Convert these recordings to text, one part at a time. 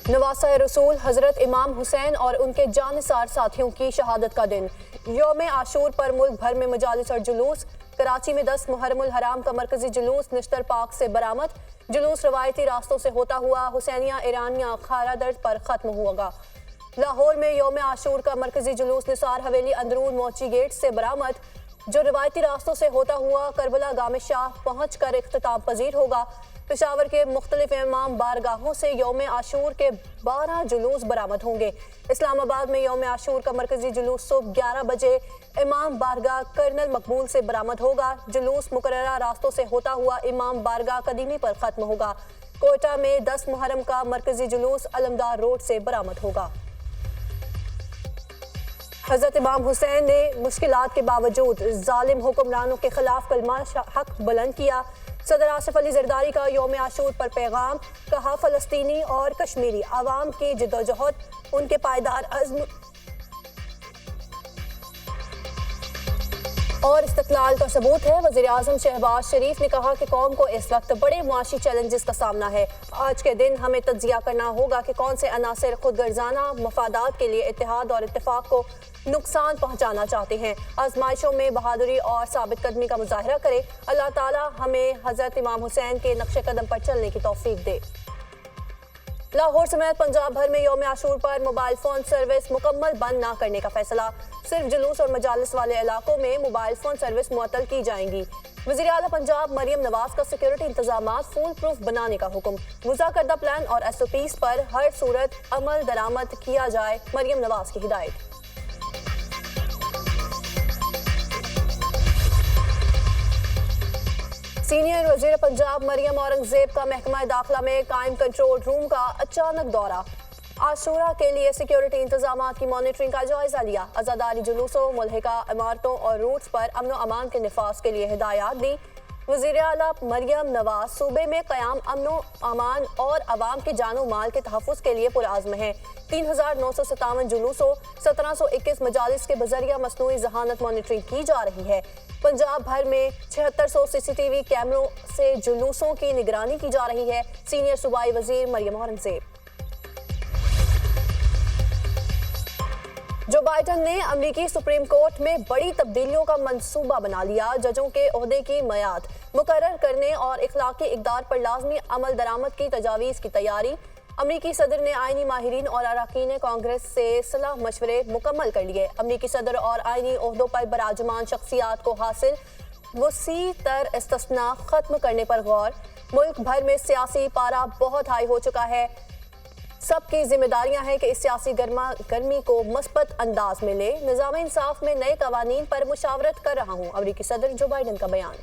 نواسہ رسول حضرت امام حسین اور ان کے جانثار ساتھیوں کی شہادت کا دن۔ یوم عاشور پر ملک بھر میں مجالس اور جلوس۔ کراچی میں 10 محرم الحرام کا مرکزی جلوس نشتر پاک سے برآمد۔ جلوس روایتی راستوں سے ہوتا ہوا حسینیہ ایرانیہ اکھارہ درد پر ختم ہوگا۔ لاہور میں یوم عاشور کا مرکزی جلوس نثار حویلی اندرون موچی گیٹ سے برآمد، جو روایتی راستوں سے ہوتا ہوا کربلا گام شاہ پہنچ کر اختتام پذیر ہوگا۔ پشاور کے مختلف امام بارگاہوں سے یوم عاشور کے 12 جلوس برآمد ہوں گے۔ اسلام آباد میں یوم عاشور کا مرکزی جلوس صبح 11 بجے امام بارگاہ کرنل مقبول سے برآمد ہوگا۔ جلوس مقررہ راستوں سے ہوتا ہوا امام بارگاہ قدیمی پر ختم ہوگا۔ کوئٹہ میں 10 محرم کا مرکزی جلوس علمدار روڈ سے برآمد ہوگا۔ حضرت امام حسین نے مشکلات کے باوجود ظالم حکمرانوں کے خلاف کلمہ حق بلند کیا۔ صدر آصف علی زرداری کا یوم عاشور پر پیغام، کہا فلسطینی اور کشمیری عوام کی جدوجہد ان کے پائیدار عزم اور استقلال کا ثبوت ہے۔ وزیر اعظم شہباز شریف نے کہا کہ قوم کو اس وقت بڑے معاشی چیلنجز کا سامنا ہے۔ آج کے دن ہمیں تجزیہ کرنا ہوگا کہ کون سے عناصر خود غرضانہ مفادات کے لیے اتحاد اور اتفاق کو نقصان پہنچانا چاہتے ہیں۔ آزمائشوں میں بہادری اور ثابت قدمی کا مظاہرہ کرے۔ اللہ تعالی ہمیں حضرت امام حسین کے نقش قدم پر چلنے کی توفیق دے۔ لاہور سمیت پنجاب بھر میں یوم عاشور پر موبائل فون سروس مکمل بند نہ کرنے کا فیصلہ۔ صرف جلوس اور مجالس والے علاقوں میں موبائل فون سروس معطل کی جائیں گی۔ وزیر اعلیٰ پنجاب مریم نواز کا سیکورٹی انتظامات فول پروف بنانے کا حکم۔ وضع کردہ پلان اور SOPs پر ہر صورت عمل درآمد کیا جائے، مریم نواز کی ہدایت۔ سینئر وزیر پنجاب مریم اورنگزیب کا محکمہ داخلہ میں قائم کنٹرول روم کا اچانک دورہ۔ عاشورہ کے لیے سیکیورٹی انتظامات کی مانیٹرنگ کا جائزہ لیا۔ عزاداری جلوسوں، ملحقہ عمارتوں اور روٹس پر امن و امان کے نفاذ کے لیے ہدایات دی۔ وزیر اعلیٰ مریم نواز صوبے میں قیام امن و امان اور عوام کی جان و مال کے تحفظ کے لیے پرعزم ہیں۔ 3957 جلوسوں، 1721 مجالس کے بذریعہ مصنوعی ذہانت مانیٹرنگ کی جا رہی ہے۔ پنجاب بھر میں 7600 CCTV کیمروں سے جلوسوں کی نگرانی کی جا رہی ہے۔ سینئر صوبائی وزیر مریم اورنگزیب۔ جو بائیڈن نے امریکی سپریم کورٹ میں بڑی تبدیلیوں کا منصوبہ بنا لیا۔ ججوں کے عہدے کی میعاد مقرر کرنے اور اخلاقی اقدار پر لازمی عمل درآمد کی تجاویز کی تیاری۔ امریکی صدر نے آئینی ماہرین اور اراکین کانگریس سے صلاح مشورے مکمل کر لیے۔ امریکی صدر اور آئینی عہدوں پر براجمان شخصیات کو حاصل وسیع تر استثناء ختم کرنے پر غور۔ ملک بھر میں سیاسی پارہ بہت ہائی ہو چکا ہے۔ سب کی ذمہ داریاں ہیں کہ اس سیاسی گرمی کو مثبت انداز میں لے۔ نظام انصاف میں نئے قوانین پر مشاورت کر رہا ہوں، امریکی صدر جو بائیڈن کا بیان۔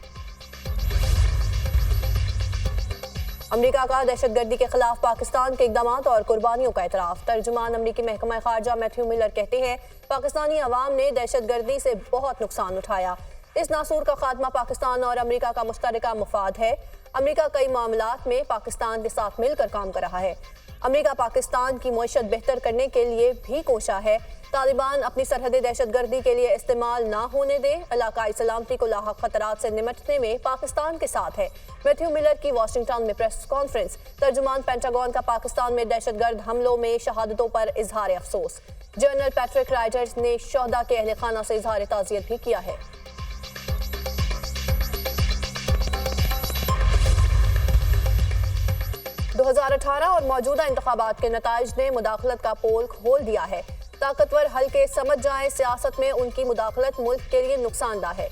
امریکہ کا دہشت گردی کے خلاف پاکستان کے اقدامات اور قربانیوں کا اعتراف۔ ترجمان امریکی محکمہ خارجہ میتھیو ملر کہتے ہیں، پاکستانی عوام نے دہشت گردی سے بہت نقصان اٹھایا۔ اس ناسور کا خاتمہ پاکستان اور امریکہ کا مشترکہ مفاد ہے۔ امریکہ کئی معاملات میں پاکستان کے ساتھ مل کر کام کر رہا ہے۔ امریکہ پاکستان کی معیشت بہتر کرنے کے لیے بھی کوشاں ہے۔ طالبان اپنی سرحدیں دہشت گردی کے لیے استعمال نہ ہونے دے۔ علاقائی سلامتی کو لاحق خطرات سے نمٹنے میں پاکستان کے ساتھ ہے۔ میتھیو ملر کی واشنگٹن میں پریس کانفرنس۔ ترجمان پینٹاگون کا پاکستان میں دہشت گرد حملوں میں شہادتوں پر اظہار افسوس۔ جنرل پیٹرک رائٹرز نے شہداء کے اہل خانہ سے اظہار تعزیت بھی کیا ہے۔ 2018 اور موجودہ انتخابات کے نتائج نے مداخلت کا پول کھول دیا ہے۔ طاقتور حلقے سمجھ جائیں سیاست میں ان کی مداخلت ملک کے لیے نقصان دہ ہے۔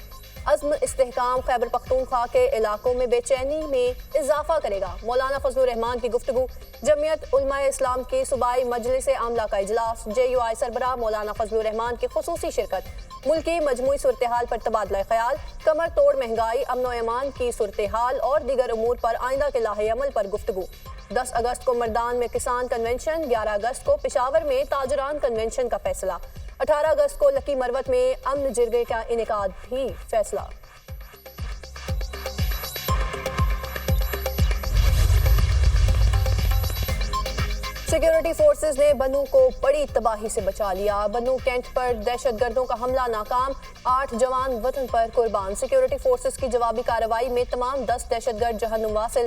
عزم استحکام خیبر پختونخوا کے علاقوں میں بے چینی میں اضافہ کرے گا۔ مولانا فضل الرحمان کی گفتگو۔ جمعیت علماء اسلام کی صوبائی مجلس عاملہ کا اجلاس۔ JUI سربراہ مولانا فضل الرحمان کی خصوصی شرکت۔ ملکی مجموعی صورتحال پر تبادلہ خیال۔ کمر توڑ مہنگائی، امن و امان کی صورتحال اور دیگر امور پر آئندہ کے لاہ عمل پر گفتگو۔ 10 اگست کو مردان میں کسان کنونشن، 11 اگست کو پشاور میں تاجران کنونشن کا فیصلہ، 18 اگست کو لکی مروت میں امن جرگے کا انعقاد بھی فیصلہ۔ سیکیورٹی فورسز نے بنو کو بڑی تباہی سے بچا لیا۔ بنو کینٹ پر دہشت گردوں کا حملہ ناکام، 8 جوان وطن پر قربان۔ سیکیورٹی فورسز کی جوابی کارروائی میں تمام 10 دہشت گرد جہنم واصل۔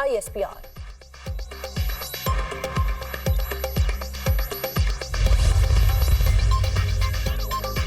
ISPR।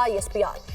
ISPR।